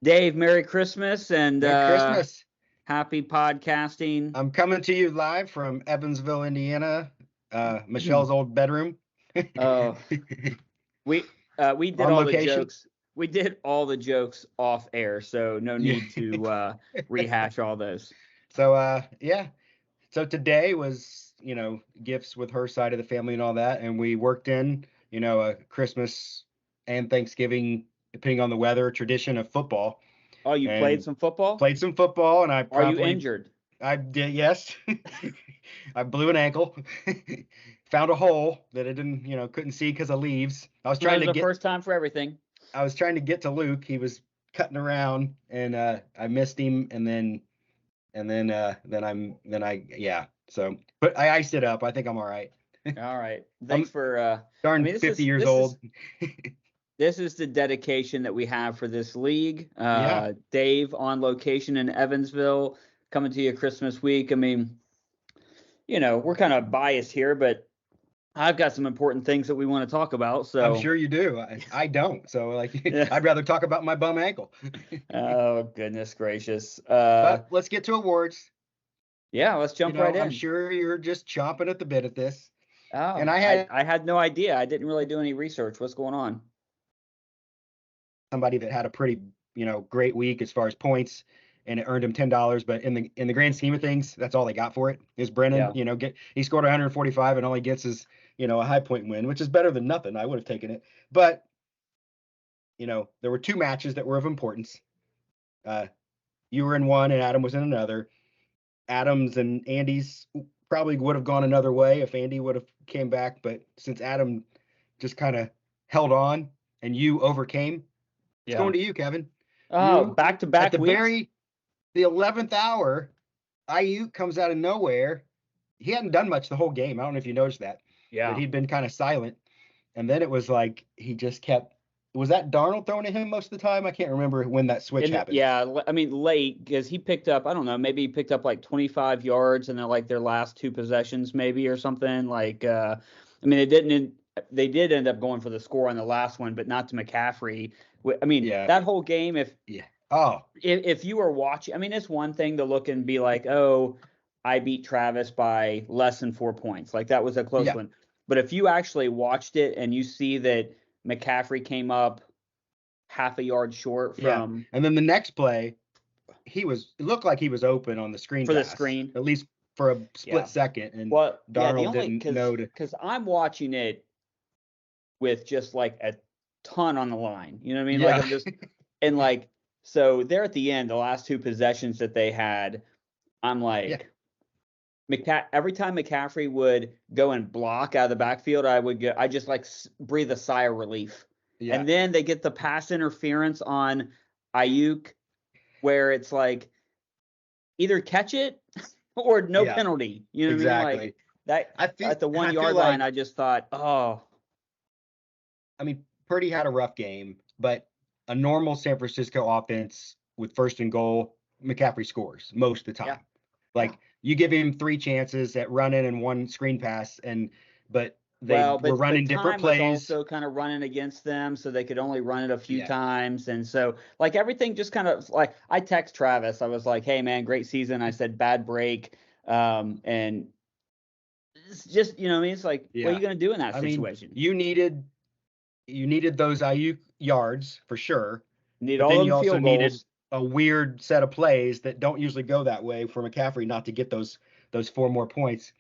Dave, Merry Christmas and Merry Christmas. Happy podcasting. I'm coming to you live from Evansville, Indiana, Michelle's old bedroom. Oh, we did On all location. the jokes. We did all the jokes off air, so no need to rehash all those. So yeah. So today was, gifts with her side of the family and all that, and we worked in, a Christmas and Thanksgiving, depending on the weather, tradition of football. Oh, you played some football? Played some football, and Are you injured? I did, yes. I blew an ankle. Found a hole that I didn't, couldn't see because of leaves. First time for everything. I was trying to get to Luke. He was cutting around, and I missed him, and then yeah. So, but I iced it up. I think I'm all right. All right. Thanks for darn 50 years old. This is the dedication that we have for this league. Yeah. Dave on location in Evansville, coming to you Christmas week. I mean, we're kind of biased here, but I've got some important things that we want to talk about. So I'm sure you do. I don't. So yeah. I'd rather talk about my bum ankle. Oh, goodness gracious. But let's get to awards. Yeah, let's jump right in. I'm sure you're just chomping at the bit at this. Oh, and I had no idea. I didn't really do any research. What's going on? Somebody that had a pretty, great week as far as points, and it earned him $10. But in the grand scheme of things, that's all they got for it. Is Brennan, Yeah. He scored 145, and all he gets is, a high point win, which is better than nothing. I would have taken it. But, there were two matches that were of importance. You were in one, and Adam was in another. Adam's and Andy's probably would have gone another way if Andy would have came back, but since Adam just kind of held on and you overcame, it's going to you, Kevin. Oh, back-to-back at weeks? the 11th hour, Ayuk comes out of nowhere. He hadn't done much the whole game. I don't know if you noticed that. Yeah. But he'd been kind of silent. And then it was like he just kept. Was that Darnold throwing at him most of the time? I can't remember when that switch happened. Yeah, I mean, late, because he picked up, I don't know, maybe he picked up like 25 yards in their last two possessions maybe or something. Like, I mean, they did end up going for the score on the last one, but not to McCaffrey. I mean, that whole game, if you were watching, I mean, it's one thing to look and be like, oh, I beat Travis by less than 4 points. Like, that was a close one. But if you actually watched it and you see that McCaffrey came up half a yard short from, and then the next play, it looked like he was open on the screen the screen, at least for a split second. And Darnold didn't know because I'm watching it with just like a ton on the line. You know what I mean? Yeah. Like I'm just and like so there at the end, the last two possessions that they had, I'm like. Every time McCaffrey would go and block out of the backfield, I just like breathe a sigh of relief. Yeah. And then they get the pass interference on Ayuk, where it's like either catch it or no penalty. You know what I mean? Like that at the 1 yard line, I just thought, oh. I mean, Purdy had a rough game, but a normal San Francisco offense with first and goal, McCaffrey scores most of the time. Yeah. You give him 3 chances at running and 1 screen pass, but were running different plays. Was also kind of running against them, so they could only run it a few times. And so, like, everything just kind of like I text Travis. I was like, "Hey, man, great season." I said, "Bad break," and it's just I mean, it's like, what are you going to do in that situation? Mean, you needed those Ayuk yards for sure. You also needed a weird set of plays that don't usually go that way for McCaffrey not to get those 4 more points.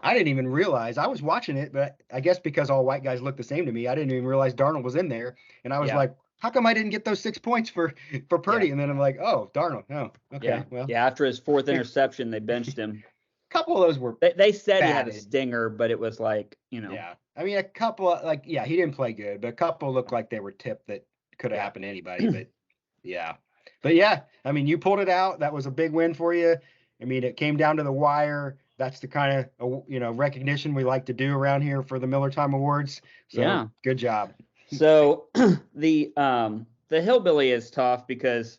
I didn't even realize. I was watching it, but I guess because all white guys look the same to me, I didn't even realize Darnold was in there. And I was like, how come I didn't get those 6 points for Purdy? And then I'm like, oh, Darnold. Oh, okay. After his 4th interception, they benched him. A couple of those were They said he had a stinger, but it was like, Yeah. I mean, a couple, he didn't play good, but a couple looked like they were tipped that could have happened to anybody. But, But I mean, you pulled it out. That was a big win for you. I mean, it came down to the wire. That's the kind of, recognition we like to do around here for the Miller Time Awards. So good job. So the Hillbilly is tough because,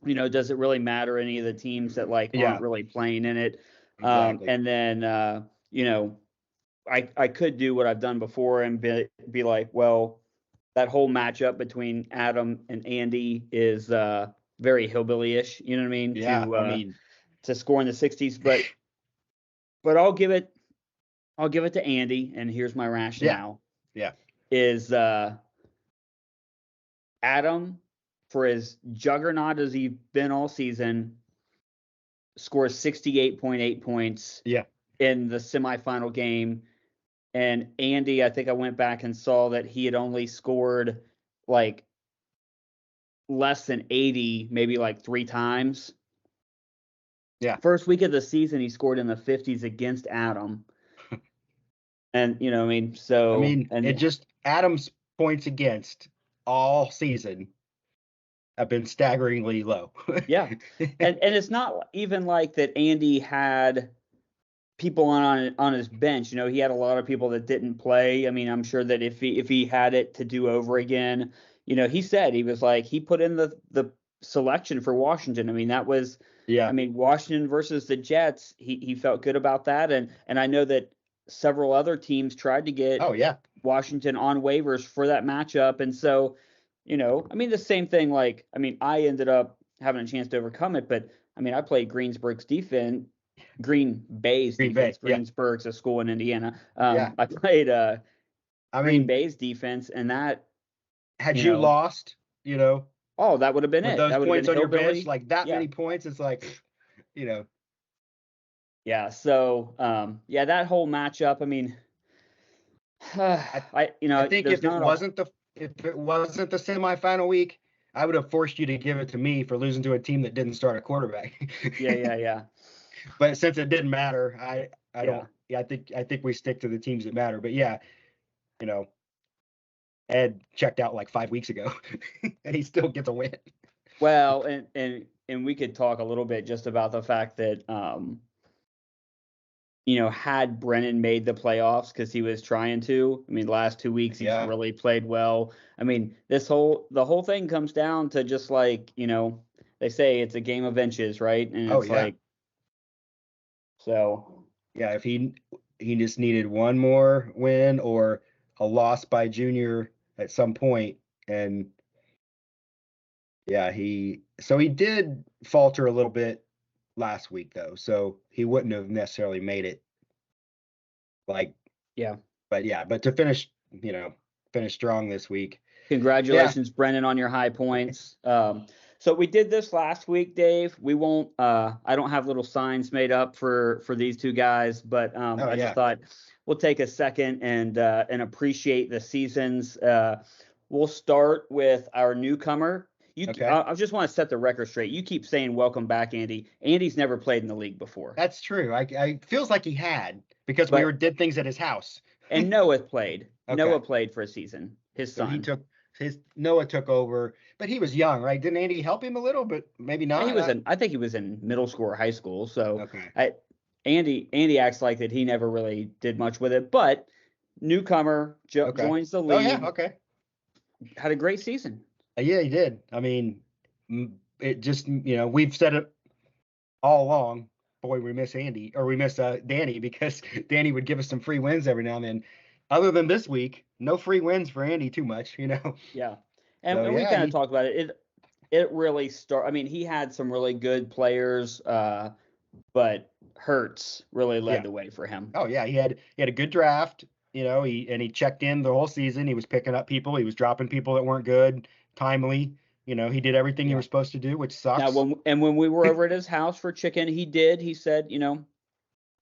does it really matter any of the teams that aren't really playing in it? Exactly. And then, I could do what I've done before and be like, well, that whole matchup between Adam and Andy is very hillbilly-ish. You know what I mean? Yeah, I mean, To score in the 60s, but I'll give it to Andy, and here's my rationale: yeah, is Adam, for as juggernaut as he's been all season, scores 68.8 points yeah, in the semifinal game. And Andy, I think I went back and saw that he had only scored like less than 80, maybe like 3 times. yeah. First week of the season, he scored in the 50s against Adam. And, you know, I mean, I so, mean, it and just Adams' points against all season have been staggeringly low. yeah. And it's not even like that Andy had people on his bench. You know, he had a lot of people that didn't play. I mean, I'm sure that if he had it to do over again, you know, he said he was like he put in the selection for Washington. I mean, that was Yeah. I mean, Washington versus the Jets, he felt good about that. And I know that several other teams tried to get Oh yeah. Washington on waivers for that matchup. And so, you know, I mean, the same thing, like, I mean, I ended up having a chance to overcome it, but I mean, I played Green Bay's Green Bay. defense. Yeah. Greensburg's a school in Indiana. Yeah. I played I Green mean, Bay's defense, and that, had you you know, lost, oh, that would have been with it. those That would have points been on your bench, hillbilly. like that Yeah. many points, it's like, you know, Yeah. So, yeah, that whole matchup, I mean, I you I know, think there's not a, if it wasn't the semifinal week, I would have forced you to give it to me for losing to a team that didn't start a quarterback. yeah. But since it didn't matter, I Yeah. don't. Yeah, I think we stick to the teams that matter. But yeah, you know, Ed checked out like 5 weeks ago, and he still gets a win. Well, and we could talk a little bit just about the fact that, you know, had Brennan made the playoffs because he was trying to, I mean, last 2 weeks he's Yeah. really played well. I mean, the whole thing comes down to just like, you know, they say it's a game of inches, right? And Oh it's yeah. like, so Yeah. If he just needed one more win or a loss by Junior at some point, and yeah, he did falter a little bit last week though, so he wouldn't have necessarily made it like, yeah. but to finish strong this week. Yeah. Congratulations, Brennan, on your high points. So we did this last week, Dave. We won't. I don't have little signs made up for these two guys, but Oh I just yeah. thought we'll take a second and appreciate the seasons. We'll start with our newcomer. Okay. I just want to set the record straight. You keep saying welcome back, Andy. Andy's never played in the league before, That's true. I feels like he had because we but did things at his house. and Noah played. Okay. Noah played for a season. His So son. Noah took over, but he was young, right? Didn't Andy help him a little? But maybe He not. was in. I think he was in middle school or high school. So Okay. Andy acts like that he never really did much with it, but newcomer Okay. joins the Oh yeah. league. Okay. Had a great season. Yeah, he did. I mean, it just we've said it all along. Boy, we miss Andy, or we miss Danny, because Danny would give us some free wins every now and then. Other than this week, no free wins for Andy too much. Yeah, and, So and we yeah, kind of talked about it. It really I mean, he had some really good players, but Hurts really led yeah. the way for him. Oh yeah, he had a good draft. He checked in the whole season. He was picking up people. He was dropping people that weren't good, timely. He did everything he Yeah. was supposed to do, which Now, sucks. when we were over at his house for chicken, he said, you know,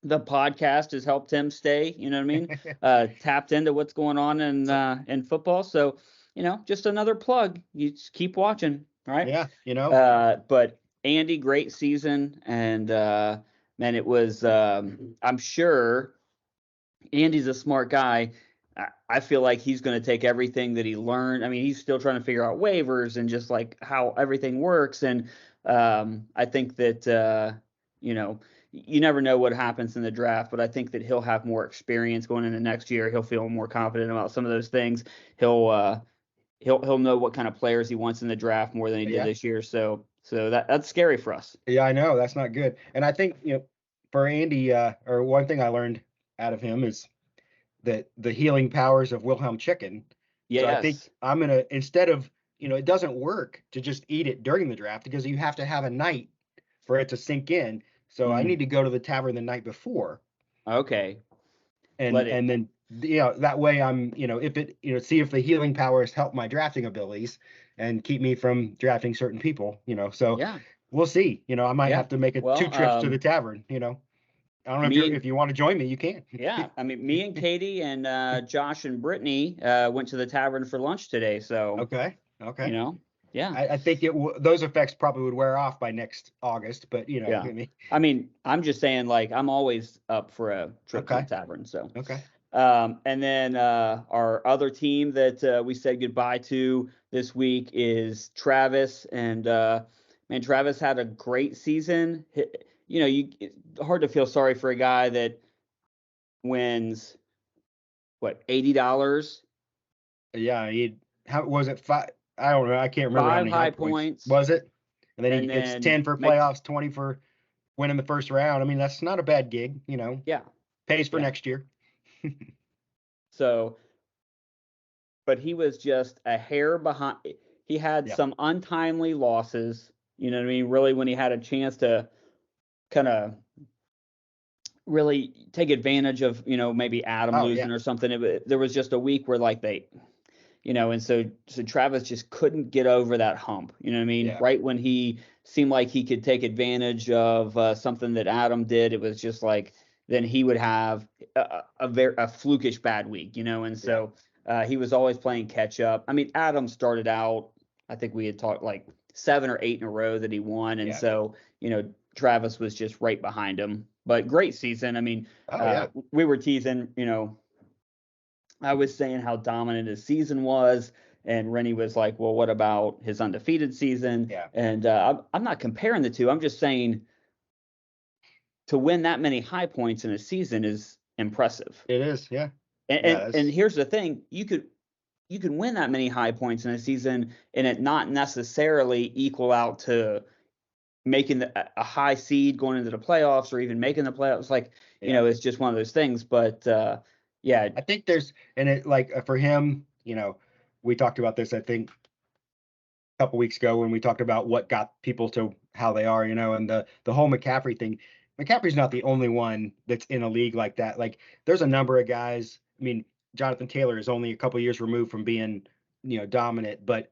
the podcast has helped him stay, you know what I mean? Tapped into what's going on in football. So, you know, just another plug. You just keep watching, all right? Yeah, But Andy, great season, and man, it was. I'm sure Andy's a smart guy. I feel like he's going to take everything that he learned. I mean, he's still trying to figure out waivers and just like how everything works. And I think that you know, you never know what happens in the draft, but I think that he'll have more experience going into next year. He'll feel more confident about some of those things. He'll know what kind of players he wants in the draft more than he did yeah, this year. So that's scary for us. yeah. I know that's not good. And I think for Andy, or one thing I learned out of him is that the healing powers of Wilhelm chicken. So I think Yes. I'm gonna, instead of, it doesn't work to just eat it during the draft because you have to have a night for it to sink in. So I Mm, need to go to the tavern the night before, okay. and Let it. and then that way I'm, if it, see if the healing powers help my drafting abilities and keep me from drafting certain people. So Yeah. we'll see. I might Yeah. have to make two Well, trips to the tavern. I don't know if me and if you want to join me, you can. yeah, I mean, me and Katie and Josh and Brittany went to the tavern for lunch today. So, Okay. you Okay. know, yeah, I think those effects probably would wear off by next August, but yeah. I mean, I mean, I'm just saying, like, I'm always up for a trip to the okay. tavern. So, Okay. and then our other team that we said goodbye to this week is Travis. And man, Travis had a great season. It's hard to feel sorry for a guy that wins what, $80, Yeah, how was it, five? I don't know. I can't remember how five many high high points points, was it. And then and it's then 10 for makes playoffs, 20 for winning the first round. I mean, that's not a bad gig, yeah, pays for yeah. next year. So, but he was just a hair behind. He had Yeah. some untimely losses. You know what I mean? Really, when he had a chance to kind of really take advantage of, maybe Adam Oh yeah. losing or something. There was just a week where like and so Travis just couldn't get over that hump. You know what I mean? Yeah. Right when he seemed like he could take advantage of something that Adam did, it was just like then he would have a flukish bad week. And Yeah. so he was always playing catch up. I mean, Adam started out. I think we had talked like 7 or 8 in a row that he won, and Yeah. so Travis was just right behind him. But great season. I mean, Oh yeah. we were teasing. I was saying how dominant his season was, and Rennie was like, "Well, what about his undefeated season?" Yeah. And I'm not comparing the two. I'm just saying to win that many high points in a season is impressive. It is. Yeah. And Yeah. and, and here's the thing: you could win that many high points in a season, and it not necessarily equal out to making a high seed going into the playoffs or even making the playoffs. Like Yeah. it's just one of those things. But yeah, I think there's, and it, like, for him, we talked about this, I think, a couple weeks ago when we talked about what got people to how they are, and the whole McCaffrey thing. McCaffrey's not the only one that's in a league like that. Like, there's a number of guys. I mean, Jonathan Taylor is only a couple years removed from being, dominant, but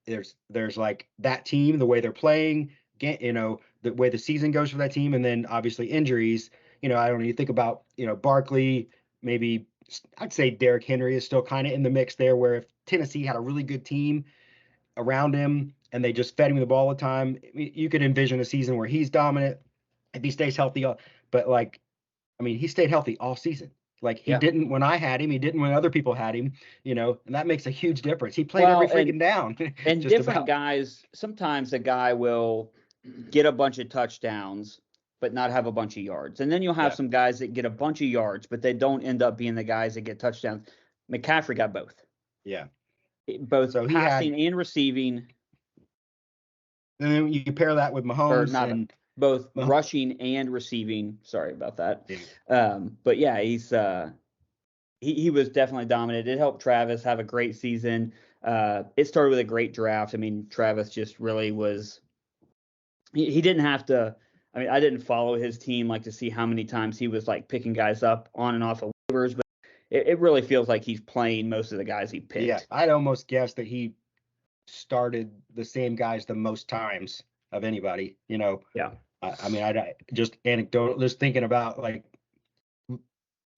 there's like that team, the way they're playing, the way the season goes for that team, and then obviously injuries. I don't know. You think about, Barkley, maybe I'd say Derrick Henry is still kind of in the mix there, where if Tennessee had a really good team around him and they just fed him the ball all the time, you could envision a season where he's dominant if he stays healthy. But like, I mean, he stayed healthy all season. Like, he yeah. didn't when I had him, he didn't when other people had him, and that makes a huge difference. He played every Well, and freaking down, and just different about. guys, sometimes a guy will get a bunch of touchdowns, but not have a bunch of yards. And then you'll have Yeah, some guys that get a bunch of yards, but they don't end up being the guys that get touchdowns. McCaffrey got both, yeah. both So he had, passing and receiving, and then you pair that with or Mahomes not and both Mah- rushing and receiving. Sorry about that. yeah, But yeah, he was definitely dominant. It helped Travis have a great season. It started with a great draft. I mean, Travis just really was. He didn't have to. I mean, I didn't follow his team like to see how many times he was like picking guys up on and off of waivers, but it really feels like he's playing most of the guys he yeah. picked. I'd almost guess that he started the same guys the most times of anybody. Yeah. I mean, I just anecdotal, just thinking about, like,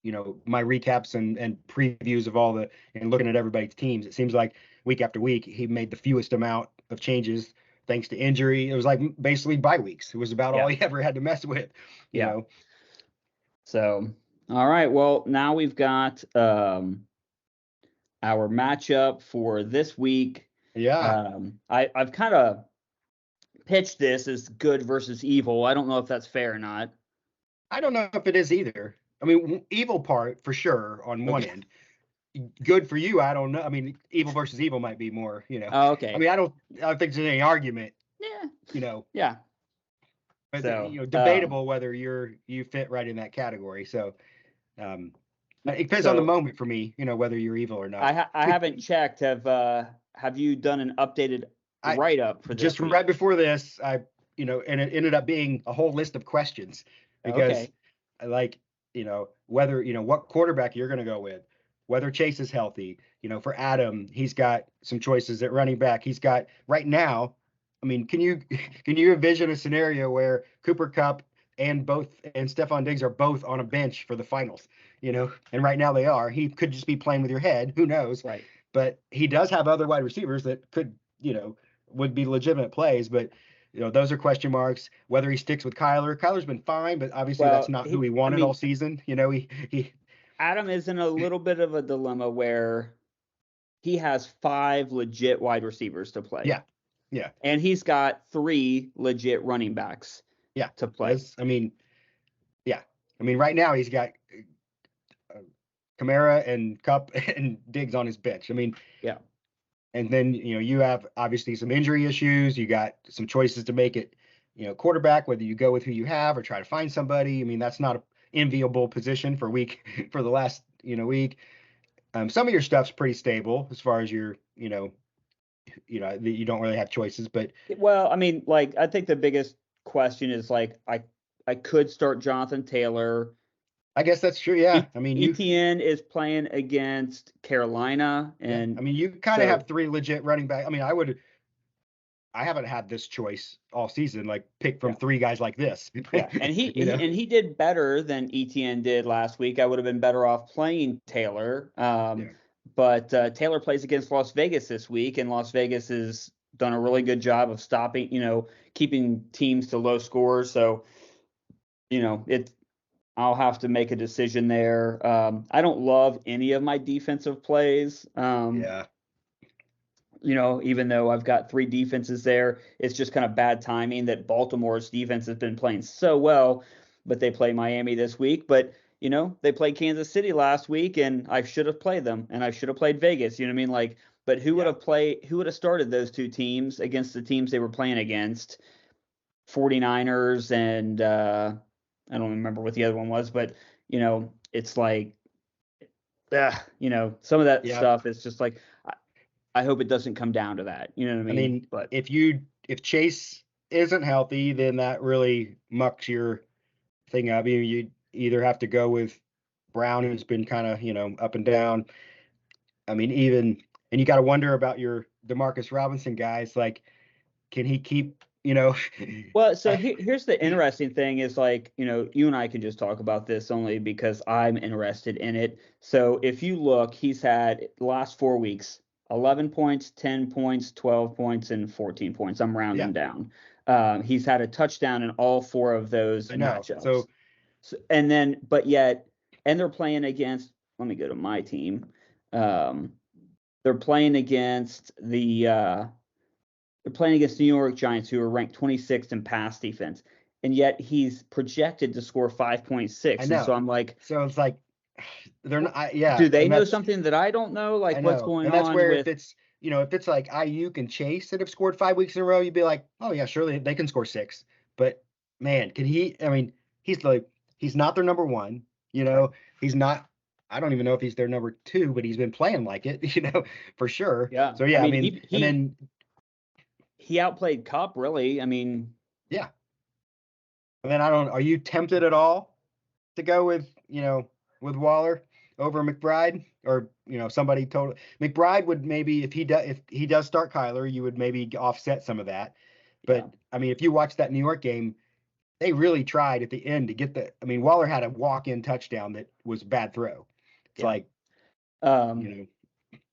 my recaps and previews of all the, and looking at everybody's teams. It seems like week after week he made the fewest amount of changes thanks to injury. It was like basically bye weeks. It was about all Yeah. he ever had to mess with. You Yeah. know. So, all right. Well, now we've got our matchup for this week. Yeah. I've kind of pitched this as good versus evil. I don't know if that's fair or not. I don't know if it is either. I mean, evil part for sure on one Okay. end. Good for you. I don't know. I mean, evil versus evil might be more. Oh, I okay. mean, I don't think there's any argument. Yeah. You know, Yeah. but So, debatable whether you fit right in that category. So, um, It depends on the So moment for me, whether you're evil or not. I haven't checked. Have you done an updated I write up for just this right week? before this, and it ended up being a whole list of questions because Okay. I like, whether, what quarterback you're going to go with, whether Chase is healthy. For Adam, he's got some choices at running back. He's got right now. I mean, can you can you envision a scenario where Cooper Kupp and Stephon Diggs are both on a bench for the finals? And right now they are. He could just be playing with your head. Who knows? Right. But he does have other wide receivers that could, would be legitimate plays. But those are question marks. Whether he sticks with Kyler. Kyler's been fine, but obviously that's Well, not who he I wanted all mean, season. He Adam is in a little bit of a dilemma where he has 5 legit wide receivers to play, yeah, yeah, and he's got 3 legit running backs yeah. to play. That's, I mean, yeah. I mean, right now he's got Kamara and Cup and Diggs on his bench. I mean, Yeah. and then you have obviously some injury issues. You got some choices to make it, quarterback, whether you go with who you have or try to find somebody. I mean, that's not an enviable position for for the last week. Some of your stuff's pretty stable as far as your you don't really have choices, but Well, I mean, like I think the biggest question is like I could start Jonathan Taylor. I guess that's true. Yeah, I mean ETN is playing against Carolina, yeah, I and mean you kind of so have 3 legit running back. I mean, I haven't had this choice all season, like pick from yeah. 3 guys like this. Yeah, and you know, he did better than ETN did last week. I would have been better off playing Taylor. yeah, But Taylor plays against Las Vegas this week, and Las Vegas has done a really good job of stopping, keeping teams to low scores. So, it I'll have to make a decision there. I don't love any of my defensive plays. yeah, Even though I've got 3 defenses there, it's just kind of bad timing that Baltimore's defense has been playing so well, but they play Miami this week. But, they played Kansas City last week, and I should have played them, and I should have played Vegas. You know what I mean? Like, but yeah. who would have started those 2 teams against the teams they were playing against? 49ers and I don't remember what the other one was, but, it's like, some of that Yeah, stuff is just like, I hope it doesn't come down to that. You know what I I mean? mean, But if Chase isn't healthy, then that really mucks your thing up. You either have to go with Brown, who's been kind of up and down. I mean, and you got to wonder about your Demarcus Robinson guys. Like, can he keep? well, so here's the interesting thing is like, you and I can just talk about this only because I'm interested in it. So if you look, he's had the last 4 weeks, 11 points, 10 points, 12 points, and 14 points. I'm Yeah, rounding down. He's had a touchdown in all 4 of those I know. matchups. So So, and they're playing against, let me go to my team. Um, they're playing against they're playing against New York Giants, who are ranked 26th in pass defense, and yet he's projected to score I 5.6. And so know. I'm like, So it's like they're not. Yeah, do they and know that's something that I don't know? I Like what's know, going and that's on where with? if it's like Ayuk and Chase that have scored 5 weeks in a row, you'd be like, oh yeah, surely they can score 6. But man, can he? I mean, he's not their number one. Right. He's not. I don't even know if he's their number 2, but he's been playing like it. For sure. Yeah, So I yeah, I mean mean, and then he outplayed Cup really. I mean, yeah, and then I don't. Are you tempted at all to go with Waller over McBride, or somebody told McBride would maybe, if he does start Kyler, you would maybe offset some of that. yeah, But I mean, if you watch that New York game, they really tried at the end to get I mean, Waller had a walk-in touchdown that was a bad throw. It's yeah. like you Um, know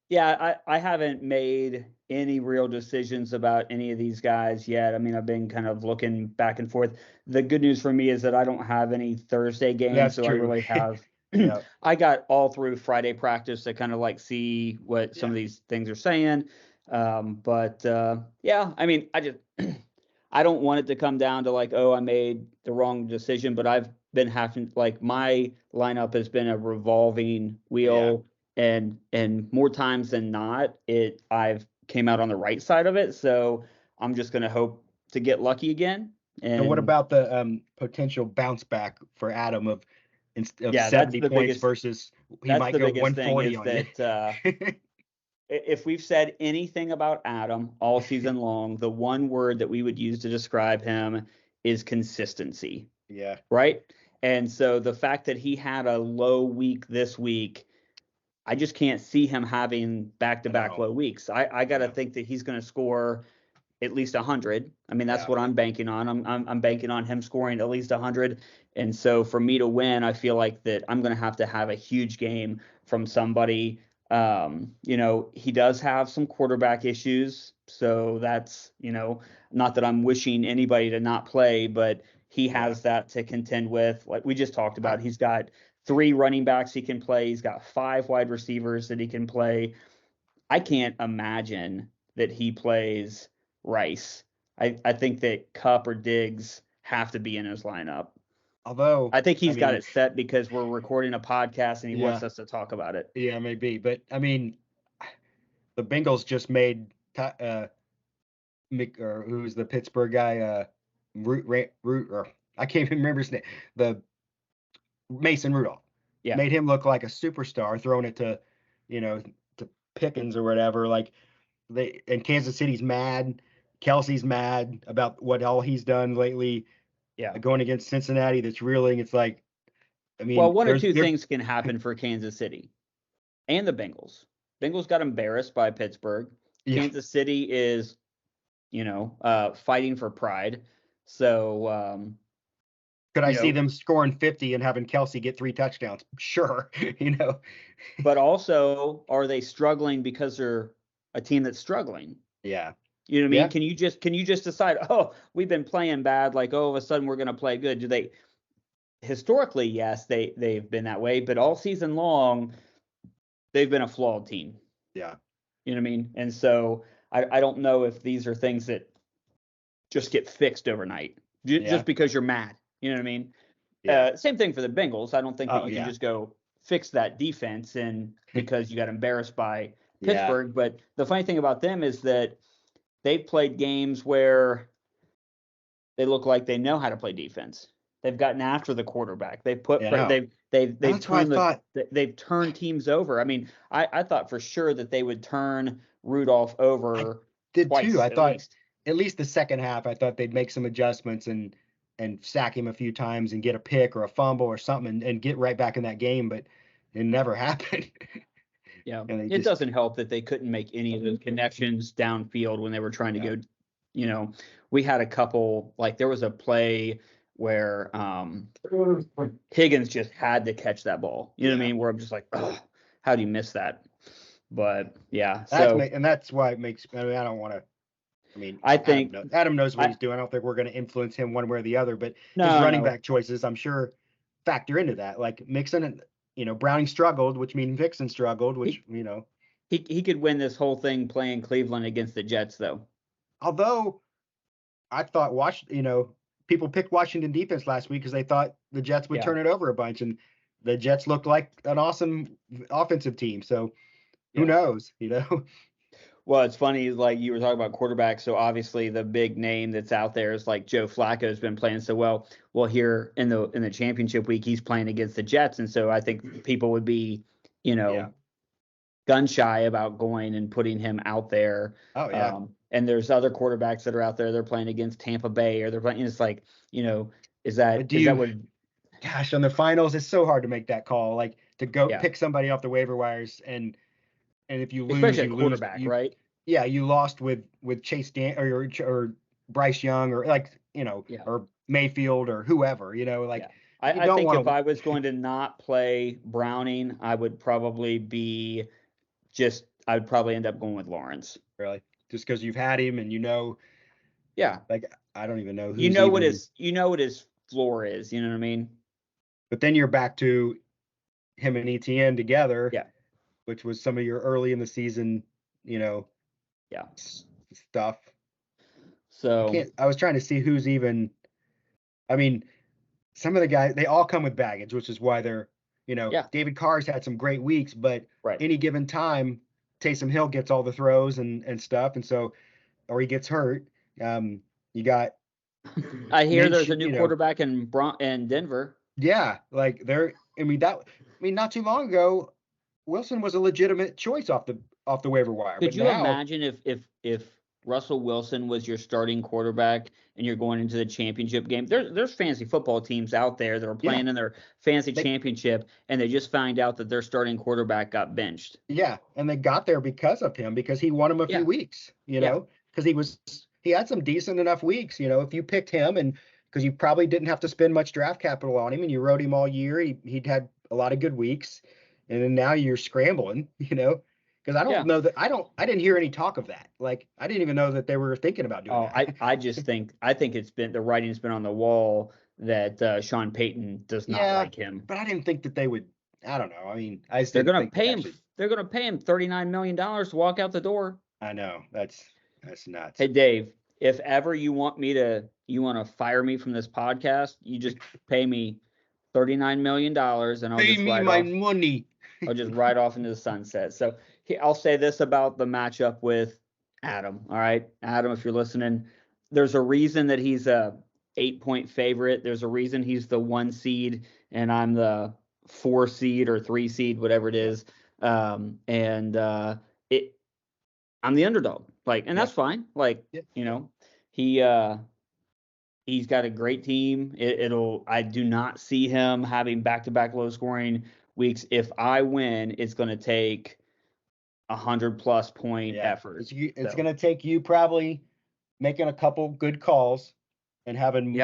yeah, I haven't made any real decisions about any of these guys yet. I mean, I've been kind of looking back and forth. The good news for me is that I don't have any Thursday games, that's so I true. really have Yeah, I got all through Friday practice to kind of like see what some yeah. of these things are saying. But yeah, I mean, I just I don't want it to come down to like, oh, I made the wrong decision, but I've been having like my lineup has been a revolving Yeah. wheel, and more times than not, I've came out on the right side of it. So I'm just gonna hope to get lucky again. So what And about the potential bounce back for Adam of yeah, that's 70 the points biggest. versus he That's might the go biggest thing 140 is on you. that if we've said anything about Adam all season long, the one word that we would use to describe him is consistency, Yeah. right? And so the fact that he had a low week this week, I just can't see him having back-to-back No. low weeks. I got to Yeah. think that he's going to score at least 100. I mean, that's Yeah. what I'm banking on. I'm banking on him scoring at least 100. And so for me to win, I feel like that I'm going to have a huge game from somebody. He does have some quarterback issues, so that's, not that I'm wishing anybody to not play, but he has that to contend with. Like we just talked about, he's got 3 running backs he can play. He's got 5 wide receivers that he can play. I can't imagine that he plays Rice. I think that Kupp or Diggs have to be in his lineup. Although I think he's got mean, it set because we're recording a podcast and he wants us to talk about it. Yeah, maybe. But I mean, the Bengals just made Mick, or who's the Pittsburgh guy, Root, or I can't even remember his name. The Mason Rudolph. Yeah. Made him look like a superstar, throwing it to, to Pickens or whatever. Like and Kansas City's mad. Kelsey's mad about what all he's done lately. Yeah. Going against Cincinnati, that's reeling. It's like, I mean, well, one or two things can happen for Kansas City and the Bengals. Bengals got embarrassed by Pittsburgh. Yeah. Kansas City is, fighting for pride. So, could I see them scoring 50 and having Kelsey get 3 touchdowns? Sure, But also, are they struggling because they're a team that's struggling? Yeah. You know what I mean? Can you just decide, oh, we've been playing bad, like, oh, all of a sudden we're going to play good? Do they? Historically, yes, they've been that way, but all season long, they've been a flawed team. Yeah. You know what I mean? And so I don't know if these are things that just get fixed overnight just because you're mad. You know what I mean? Yeah. Same thing for the Bengals. I don't think that you can just go fix that defense and because you got embarrassed by Pittsburgh. But the funny thing about them is that they've played games where they look like they know how to play defense. They've gotten after the quarterback. They've they've turned teams over. I mean, I thought for sure that they would turn Rudolph over. I did twice, too. I thought at least the second half, I thought they'd make some adjustments and sack him a few times and get a pick or a fumble or something and get right back in that game, but it never happened. Yeah, it doesn't help that they couldn't make any of those connections downfield when they were trying to go. We had a couple, like there was a play where Higgins just had to catch that ball. You know what I mean? Where I'm just like, oh, how do you miss that? But yeah, and that's why it makes. I mean, I don't want to. I mean, I think Adam knows what he's doing. I don't think we're going to influence him one way or the other, but his running back choices, I'm sure, factor into that. Like Mixon and Browning struggled, which means Mixon struggled, which he could win this whole thing playing Cleveland against the Jets, though. Although I thought people picked Washington defense last week because they thought the Jets would turn it over a bunch, and the Jets looked like an awesome offensive team. So who knows, Well, it's funny, like you were talking about quarterbacks. So obviously the big name that's out there is like Joe Flacco has been playing so well. Well, here in the championship week, he's playing against the Jets, and so I think people would be, gun shy about going and putting him out there. Oh yeah. And there's other quarterbacks that are out there. They're playing against Tampa Bay, or they're playing. It's like, is that what? Gosh, on the finals, it's so hard to make that call. Like to go pick somebody off the waiver wires and if you lose, especially a quarterback, right? Yeah, you lost with Chase or Bryce Young or or Mayfield or whoever, I think if I was going to not play Browning, I would probably end up going with Lawrence. Really? Just because you've had him and yeah. Like I don't even know who what his floor is, you know what I mean? But then you're back to him and ETN together. Yeah. Which was some of your early in the season, stuff. So I was trying to see who's even. I mean, some of the guys, they all come with baggage, which is why they're, David Carr's had some great weeks, but any given time, Taysom Hill gets all the throws and stuff, and so, or he gets hurt. You got. I hear there's a new quarterback in Denver. Yeah, like mean, not too long ago, Wilson was a legitimate choice off the waiver wire. Could But you now, imagine if Russell Wilson was your starting quarterback and you're going into the championship game? There's fantasy football teams out there that are yeah, playing in their fantasy they, championship, and they just find out that their starting quarterback got benched. yeah, and they got there because of him, because he won him a few Yeah, weeks, yeah, because he had some decent enough weeks, if you picked him, and because you probably didn't have to spend much draft capital on him, and you rode him all year, he'd had a lot of good weeks, and then now you're scrambling, because yeah. I didn't hear any talk of that. Like, I didn't even know that they were thinking about doing Oh, that. I think it's been the writing's been on the wall that Sean Payton does not Yeah, like him. but I didn't think that they would. I don't know. I mean, I just They're didn't gonna think that pay him. actually. They're gonna pay him $39 million to walk out the door. I know that's nuts. Hey Dave, if ever you want to fire me from this podcast, you just pay me $39 million, and Pay me my money. I'll just ride off into the sunset. So I'll say this about the matchup with Adam. All right, Adam, if you're listening, there's a reason that he's a 8-point favorite. There's a reason he's the 1 seed and I'm the 4 seed or 3 seed, whatever it is. And it I'm the underdog. Like, and that's fine. Like, he he's got a great team. I do not see him having back-to-back low scoring weeks. If I win, it's going to take 100+ point effort. It's going to take you probably making a couple good calls and having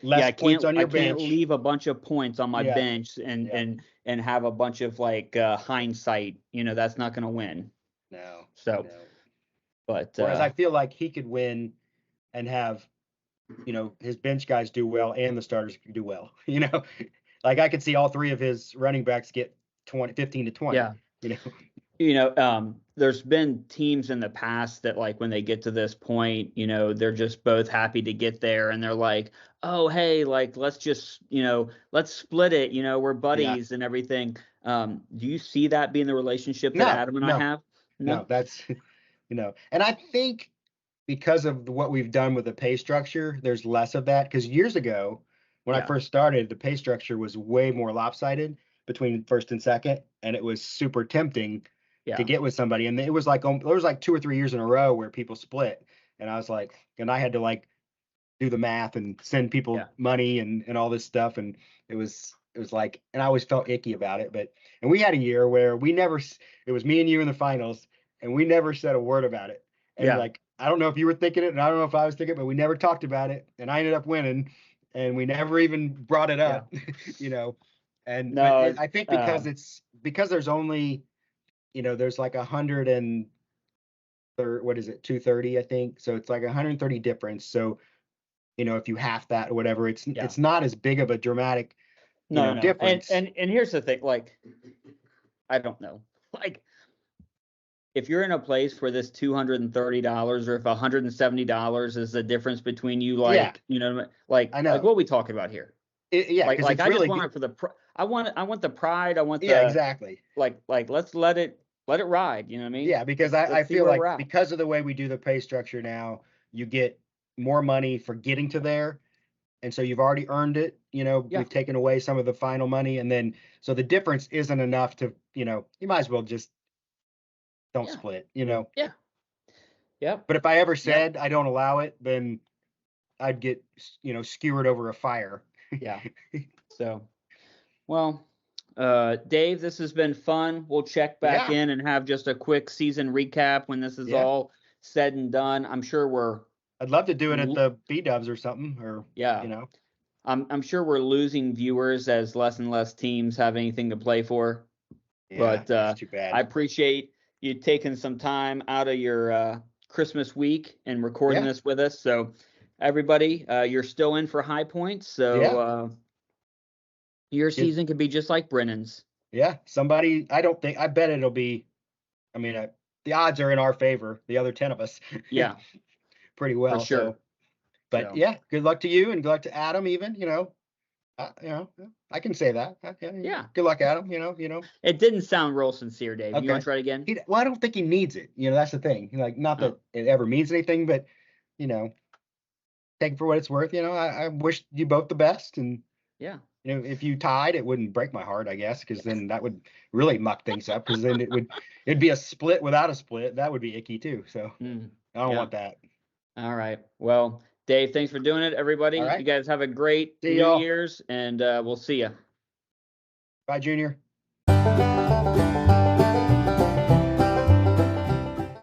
less points on your bench. I can't leave a bunch of points on my bench and have a bunch of like hindsight. That's not going to win. No. So, but whereas I feel like he could win and have, his bench guys do well and the starters do well. Like I could see all 3 of his running backs get 15 to 20. Yeah. There's been teams in the past that, like, when they get to this point, they're just both happy to get there, and they're like, oh, hey, like, let's just, let's split it. We're buddies and everything. Do you see that being the relationship that Adam and I have? No, that's, and I think because of what we've done with the pay structure, there's less of that. Because years ago, when I first started, the pay structure was way more lopsided between first and second, and it was super tempting to get with somebody. And it was like there was like 2 or 3 years in a row where people split, and I was like, and I had to like do the math and send people money and all this stuff, and it was like, and I always felt icky about it. And we had a year where it was me and you in the finals, and we never said a word about it. And like, I don't know if you were thinking it, and I don't know if I was thinking it, but we never talked about it, and I ended up winning, and we never even brought it up, And no, I think because there's only, there's like 100 and what is it, 230, I think. So it's like 130 difference. So, if you half that or whatever, it's not as big of a dramatic difference. And here's the thing, like, I don't know, like, if you're in a place where this $230 or if $170 is the difference between you, like, like, I know, like, what are we talking about here? Like I just want it for I want the pride. I want the exactly. Like let's let it ride. You know what I mean? Yeah, because I feel like because of the way we do the pay structure now, you get more money for getting to there, and so you've already earned it. We've taken away some of the final money, and then so the difference isn't enough to you might as well just don't split. Yeah. Yeah. But if I ever said I don't allow it, then I'd get skewered over a fire. Yeah. So, well, Dave, this has been fun. We'll check back in and have just a quick season recap when this is all said and done. I'm sure I'd love to do it at the B-dubs or something, or I'm sure we're losing viewers as less and less teams have anything to play for. Yeah, but that's too bad. I appreciate you taking some time out of your Christmas week and recording this with us. So everybody, you're still in for high points. So your season could be just like Brennan's. Yeah, I bet it'll be, I mean, the odds are in our favor, the other 10 of us. Yeah. Pretty well. For sure. But good luck to you, and good luck to Adam even, I can say that. Yeah. Good luck, Adam, It didn't sound real sincere, Dave. Okay. You want to try it again? Well, I don't think he needs it. That's the thing. Like, not that it ever means anything, but, take it for what it's worth. I wish you both the best, and You know, if you tied, it wouldn't break my heart, I guess, because then that would really muck things up. Because then it'd be a split without a split. That would be icky too. So I don't Yeah. want that. All right. Well, Dave, thanks for doing it, everybody. All right. You guys have a great See New y'all. Year's, and we'll see you. Bye, Junior.